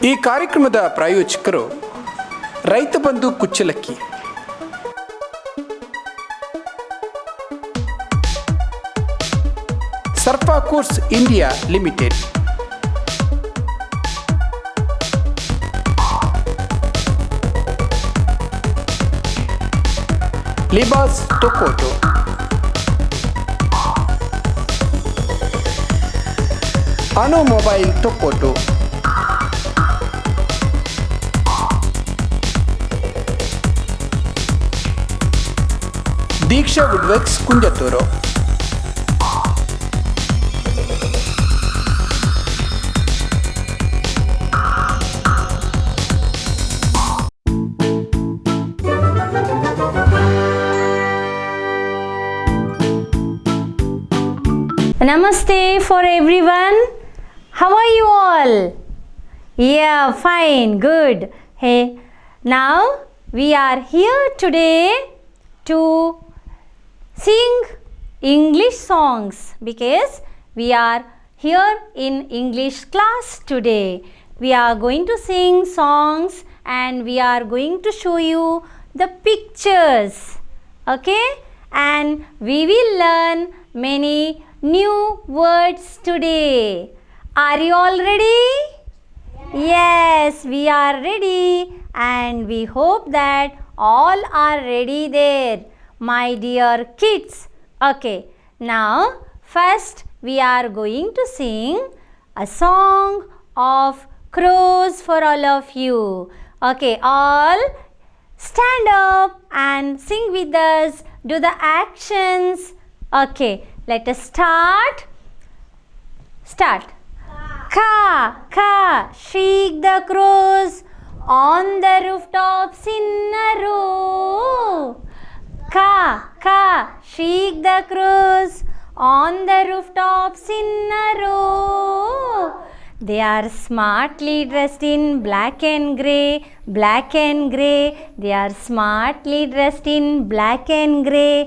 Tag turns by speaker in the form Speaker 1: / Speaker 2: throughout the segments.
Speaker 1: ಈ ಕಾರ್ಯಕ್ರಮದ ಪ್ರಾಯೋಜಕರು ರೈತ ಬಂಧು ಕುಚ್ಚಲಕ್ಕಿ, ಸರ್ಫಾಕೋರ್ಸ್ ಇಂಡಿಯಾ ಲಿಮಿಟೆಡ್, ಲಿಬಾಸ್ ಟೊಕೋಟೊ, ಅನೋ ಮೊಬೈಲ್ ಟೊಕೋಟೊ, Deeksha woodworks Kunjathur.
Speaker 2: Namaste for everyone. How are you all? Yeah, fine, good. Hey, now we are here today to sing English songs because we are here in English class today. We are going to sing songs and we are going to show you the pictures. Okay? And we will learn many new words today. Are you all ready? Yes, we are ready and we hope that all are ready there, my dear kids. Okay, now first we are going to sing a song of crows for all of you. Okay, all stand up and sing with us. Do the actions. Okay, let us start. Ka, ka, shriek the crows on the rooftops in a row. Ka, ka, shriek the crows on the rooftops in a row. They are smartly dressed in black and grey, black and grey. They are smartly dressed in black and grey.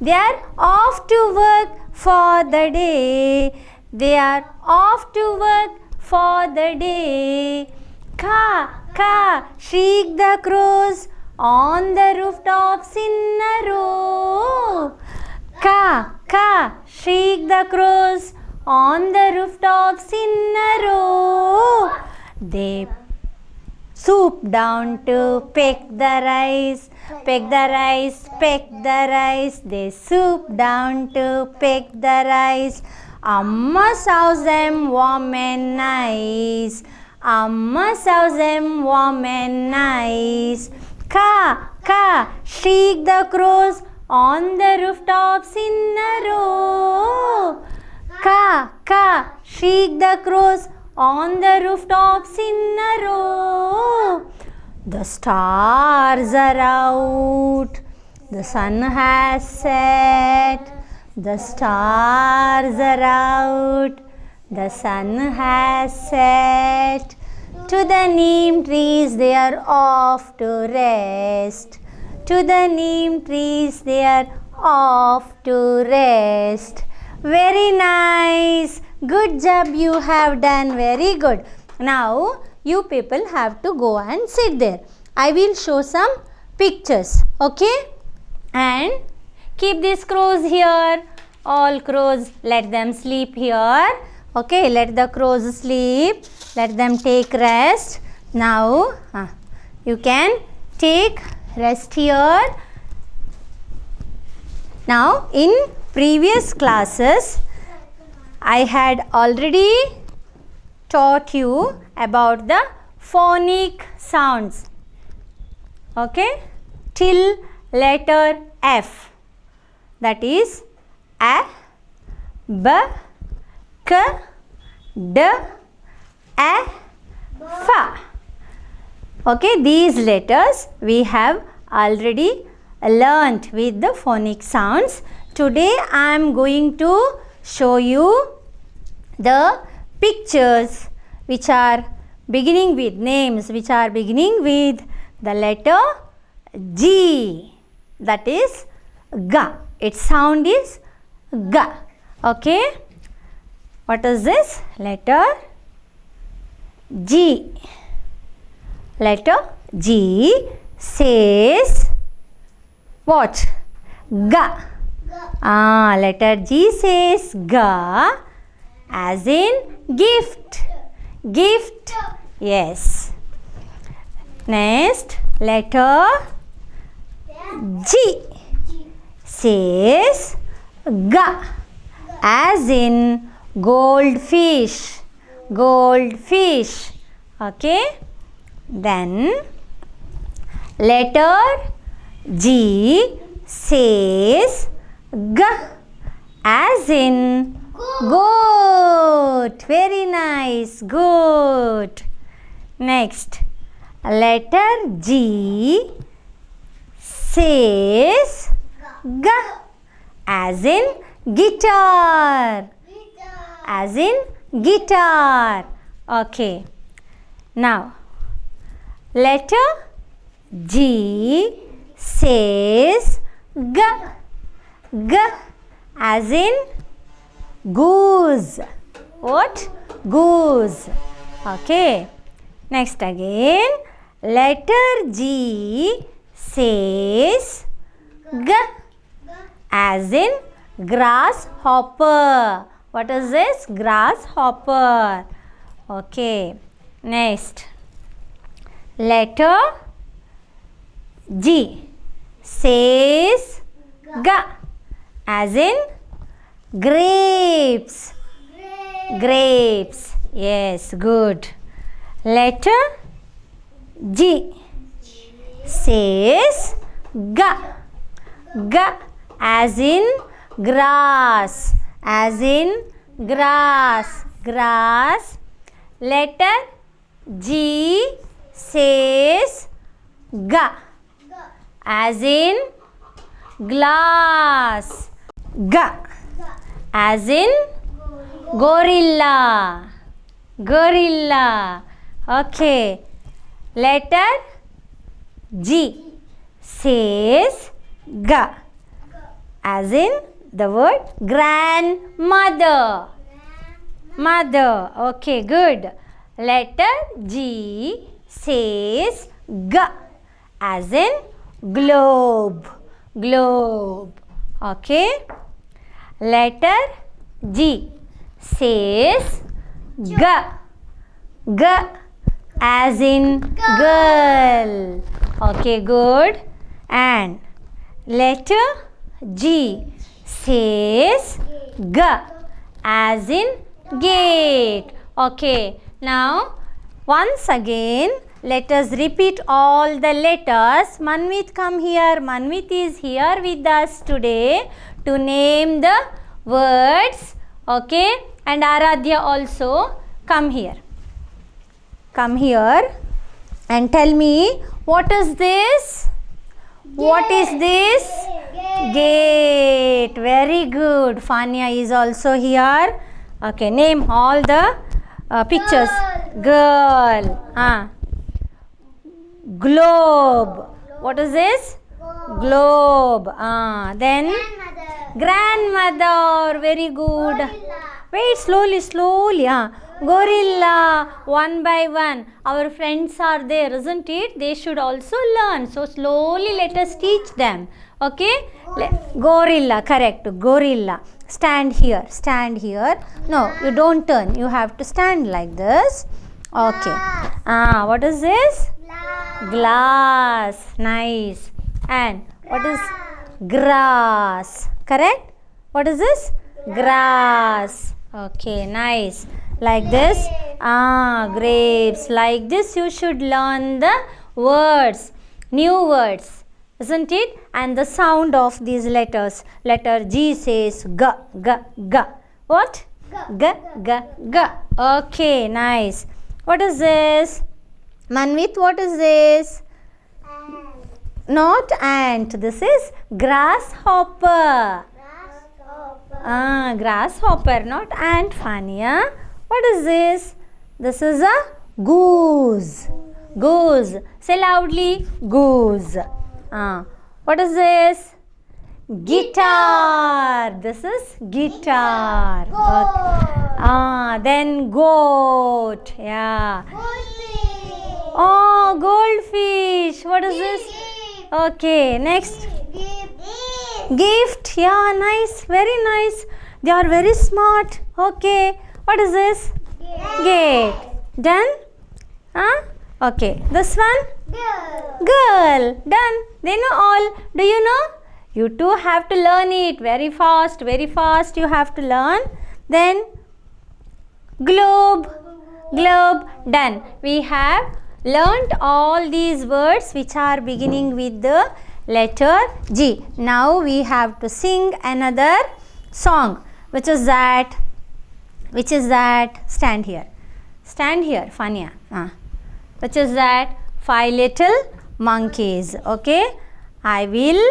Speaker 2: They are off to work for the day. They are off to work for the day. Ka, ka, shriek the crows on the rooftops in a row. Ka, ka, shriek the crows on the rooftops in a row. They swoop down to peck the rice, peck the rice, peck the rice. They swoop down to peck the rice. Amma sows them warm and nice. Amma sows them warm and nice. Ka, ka, shriek the crows on the rooftops in a row. Ka, ka, shriek the crows on the rooftops in a row. The stars are out, the sun has set. The stars are out, the sun has set. To the neem trees they are off to rest. To the neem trees they are off to rest. Very nice. Good job you have done. Very good. Now you people have to go and sit there. I will show some pictures. Okay? And keep these crows here. All crows, let them sleep here. Okay, let the crows sleep. Let them take rest. Now, you can take rest here. Now, in previous classes, I had already taught you about the phonic sounds. Okay, till letter F. That is A, B, K, D, A, F. Okay, these letters we have already learnt with the phonic sounds. Today I am going to show you the pictures which are beginning with names which are beginning with the letter G. That is Ga. Its sound is Ga. Okay. What is this? Letter G. Letter G says what? Ga. Letter G says ga as in gift. Gift. Yes. Next, letter G says ga as in goldfish. Goldfish. Okay. Then letter G says g as in goat. Very nice. Goat. Next, letter G says g as in guitar. As in guitar. Okay. Now, letter G says g. G as in goose. What? Goose. Okay. Next again, letter G says g as in grasshopper. What is this? Grasshopper. Okay. Next, letter G says g as in grapes. Grapes. Yes, good. Letter G says g. G as in grass. As in grass. Grass. Letter G says g as in glass. G as in gorilla. Gorilla. Okay. Letter G says g as in the word grandmother. Mother. Okay, good. Letter G says g as in globe. Globe. Okay. Letter G says g. G as in girl. Okay, good. And letter G says g as in gate. Okay. Now, once again, let us repeat all the letters. Manvit, come here. Manvit is here with us today to name the words. Okay. And Aradhya also. Come here. Come here and tell me, what is this? What is this? Gate. Very good. Fania is also here. Okay, name all the pictures. Girl. Globe. What is this? Globe. Then grandmother. Very good. Wait, slowly, slowly. Gorilla. One by one. Our friends are there, isn't it? They should also learn. So slowly let us teach them. Okay? Gorilla. Correct. Gorilla. Stand here. Stand here. No, you don't turn. You have to stand like this. Okay. What is this? Glass. Nice. And what is grass? Correct? What is this? Grass. Okay, nice. Like this. Grapes. Like this you should learn the words. New words. Isn't it? And the sound of these letters. Letter G says g, g, g. What? G, g, g. Okay, nice. What is this? Manvit, what is this? Not ant. This is grasshopper. Grasshopper, not ant, Fania. What is this? This is a goose. Goose. Say loudly. Goose. What is this? Guitar. This is guitar. Okay. Then goat. Yeah. Oh, goat. What is this? Okay, next. Gift. Yeah, nice. Very nice. They are very smart. Okay. What is this? Gate. Done? Huh? Okay. This one? Girl. Done. They know all. Do you know? You too have to learn it very fast. Very fast you have to learn. Then globe. Globe. Done. We have learnt all these words which are beginning with the letter G. Now we have to sing another song. Which is that? Which is that? Stand here. Stand here, Fania. Which is that? 5 little monkeys. Okay. I will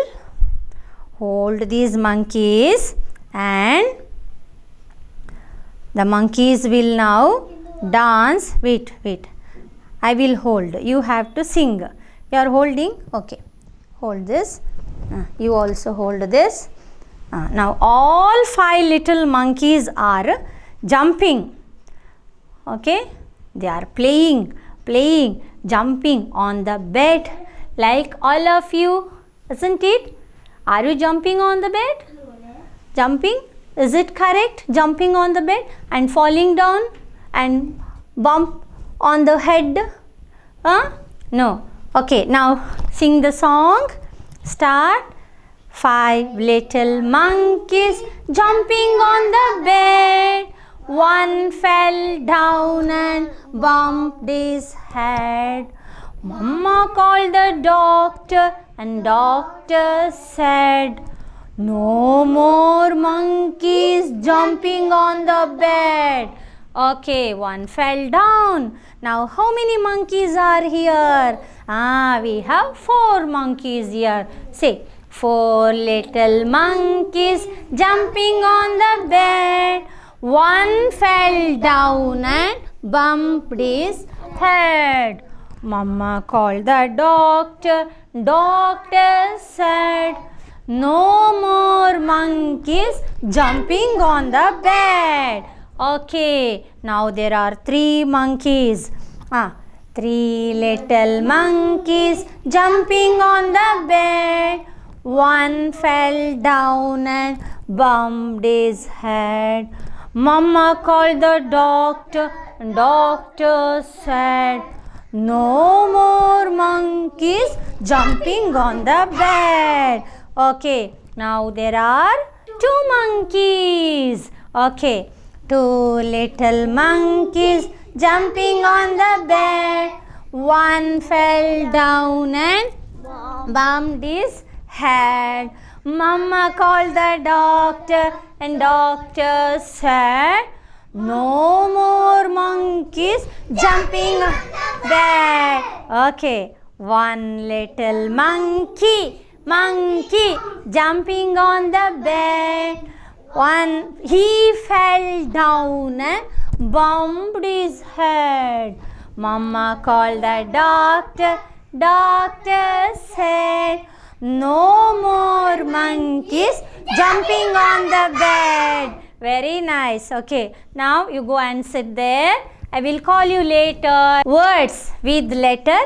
Speaker 2: hold these monkeys and the monkeys will now dance. Wait. I will hold. You have to sing. You are holding? Okay. Hold this. You also hold this. Now all 5 little monkeys are jumping. Okay. They are playing, jumping on the bed like all of you. Isn't it? Are you jumping on the bed? Jumping? Is it correct? Jumping on the bed and falling down and bump on the head? No. Okay, now sing the song. Start. 5 little monkeys jumping on the bed. One fell down and bumped his head. Mama called the doctor and doctor said, no more monkeys jumping on the bed. Okay, one fell down. Now how many monkeys are here? We have 4 monkeys here. Say, 4 little monkeys jumping on the bed. One fell down and bumped his head. Mama called the doctor. Doctor said, no more monkeys jumping on the bed. Okay, now there are 3 monkeys. 3 little monkeys jumping on the bed. One fell down and bumped his head. Mama called the doctor. Doctor said, no more monkeys jumping on the bed. Okay, now there are 2 monkeys. Okay, 2 little monkeys jumping on the bed. One fell down and bumped his head. Mama called the doctor and doctor said, no more monkeys jumping on the bed. Okay, 1 little monkey jumping on the bed. He fell down and bumped his head. Mama called the doctor. Doctor said, no more monkeys jumping on the bed. Very nice. Okay, now you go and sit there. I will call you later. Words with letter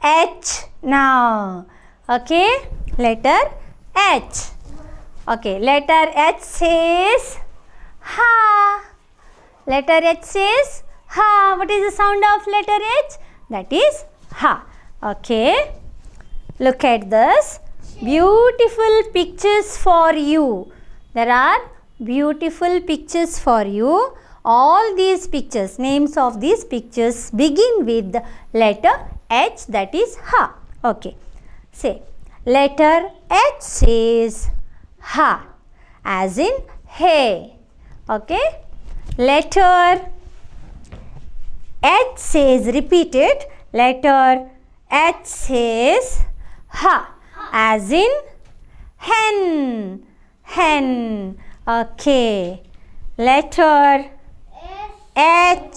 Speaker 2: H now. Okay, letter H. Okay, letter H says ha. Letter H says ha. What is the sound of letter H? That is ha. Okay, look at this. Beautiful pictures for you. There are beautiful pictures for you. All these pictures, names of these pictures begin with the letter H, that is ha. Okay, say letter H says ha as in hey. Okay, letter H says, repeat it, letter H says ha as in hen. Hen. Okay, letter H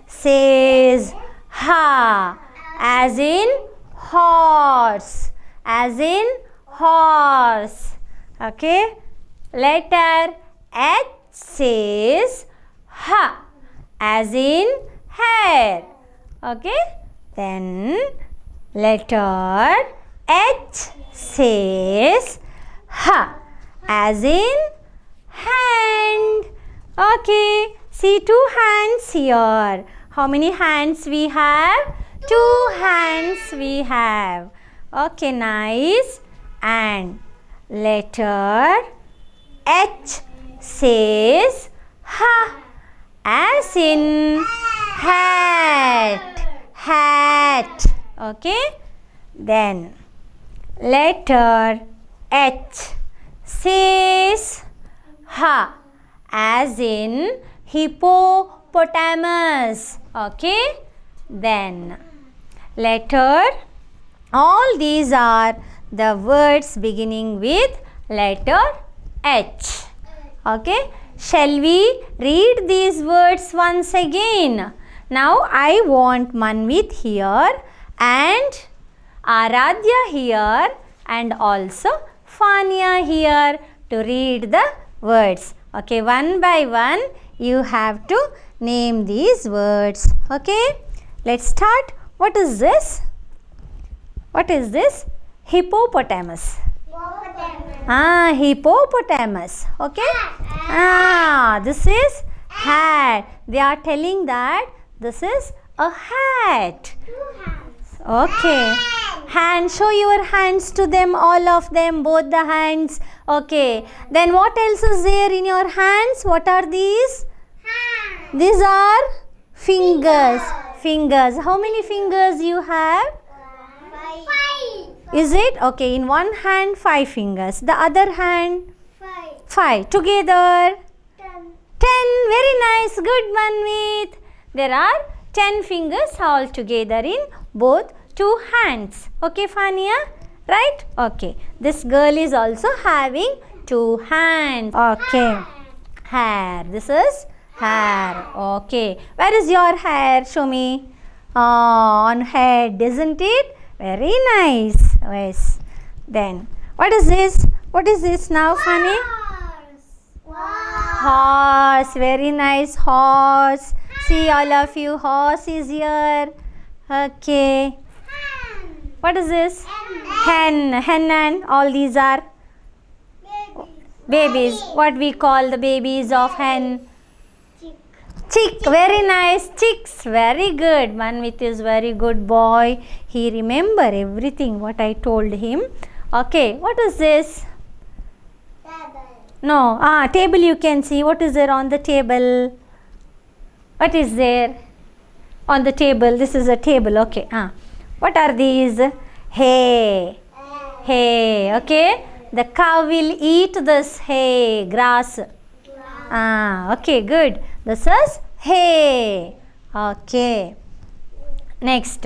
Speaker 2: says ha as in horse. As in horse. Okay, letter H says ha as in hair. Okay, then Letter H says ha, as in hand. Okay, see two hands here. How many hands we have? Two hands we have. Okay, nice. And letter H says ha, as in hat. Hat. Okay. Then letter H says ha, as in hippopotamus. Okay. Then all these are the words beginning with letter H. Okay. Shall we read these words once again? Now I want Manvit here and Aradhya here and also Fania here to read the words. Okay, one by one you have to name these words. Okay, let's start. What is this? What is this? Hippopotamus. Hippopotamus. Okay. This is hat. They are telling that this is a hat. Okay. Hand. Show your hands to them, all of them, both the hands. Okay. Then what else is there in your hands? What are these? These are fingers. Fingers. How many fingers you have?
Speaker 3: 5.
Speaker 2: Is it? Okay. In one hand, 5 fingers. The other hand? 5. Together? 10. Very nice. Good, Manvit. There are 10 fingers all together in both 2 hands. Okay, Fania? Right? Okay. This girl is also having 2 hands. Okay. Hair. This is hair. Okay. Where is your hair? Show me. On head, isn't it? Very nice. Yes. Then, what is this? What is this now, Fania? Horse. Very nice. Horse. See, all of you, horse is here. Okay. What is this? Hen. Hen and all these are babies. What we call the babies of hen? Chick. Very nice. Chicks. Very good. Manvit is very good boy. He remember everything what I told him. Okay. What is this? No. Table you can see. What is there on the table? What is there on the table? This is a table. Okay. What are these? Hay. Hay. Okay. The cow will eat this hay. Grass. Okay. Good. This is hay. Okay. Next.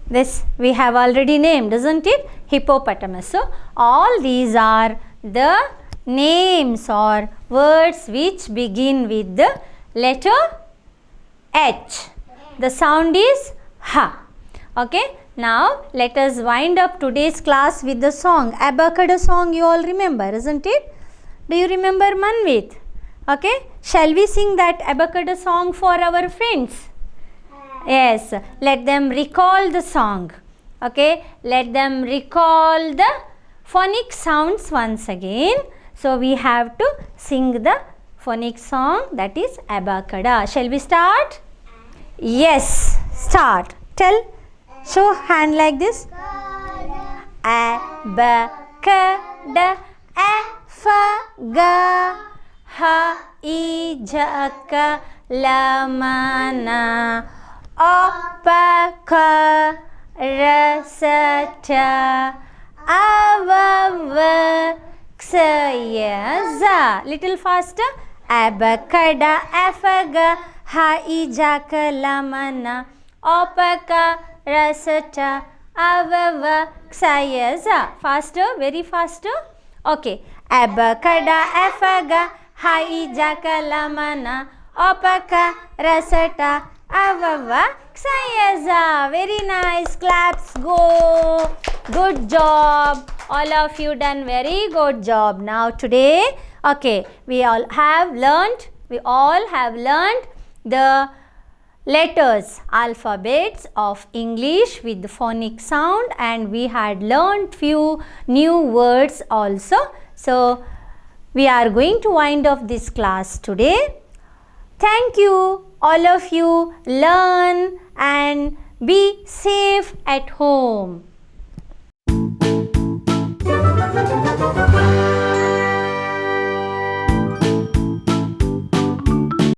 Speaker 2: This we have already named, isn't it? Hippopotamus. So, all these are the names or words which begin with the letter H. The sound is ha. Okay. Now, let us wind up today's class with the song. Abacada song you all remember, isn't it? Do you remember, Manvit? Okay. Shall we sing that Abacada song for our friends? Yes. Let them recall the song. Okay. Let them recall the phonic sounds once again. So, we have to sing the phonic song, that is Abacada. Shall we start? Yes. Start. Tell. Show hand like this. Abacada. Afaga. Ha-i-ja-ka. Lamana. Opaka. Rasata. Avava. Ksaya. Little faster. Abacada, afaga, ha-i-ja-ka, lamana, opaka, rasata, avava, ksaya. Faster, very faster. Okay. Abacada, afaga, ha-i-ja-ka, lamana, opaka, rasata, avava, ksaya. Very nice. Claps go. Good job. All of you done very good job. Now today, okay, we all have learned the letters, alphabets of English with phonic sound, and we had learned few new words also. So we are going to wind up this class today. Thank you, all of you. Learn and be safe at home.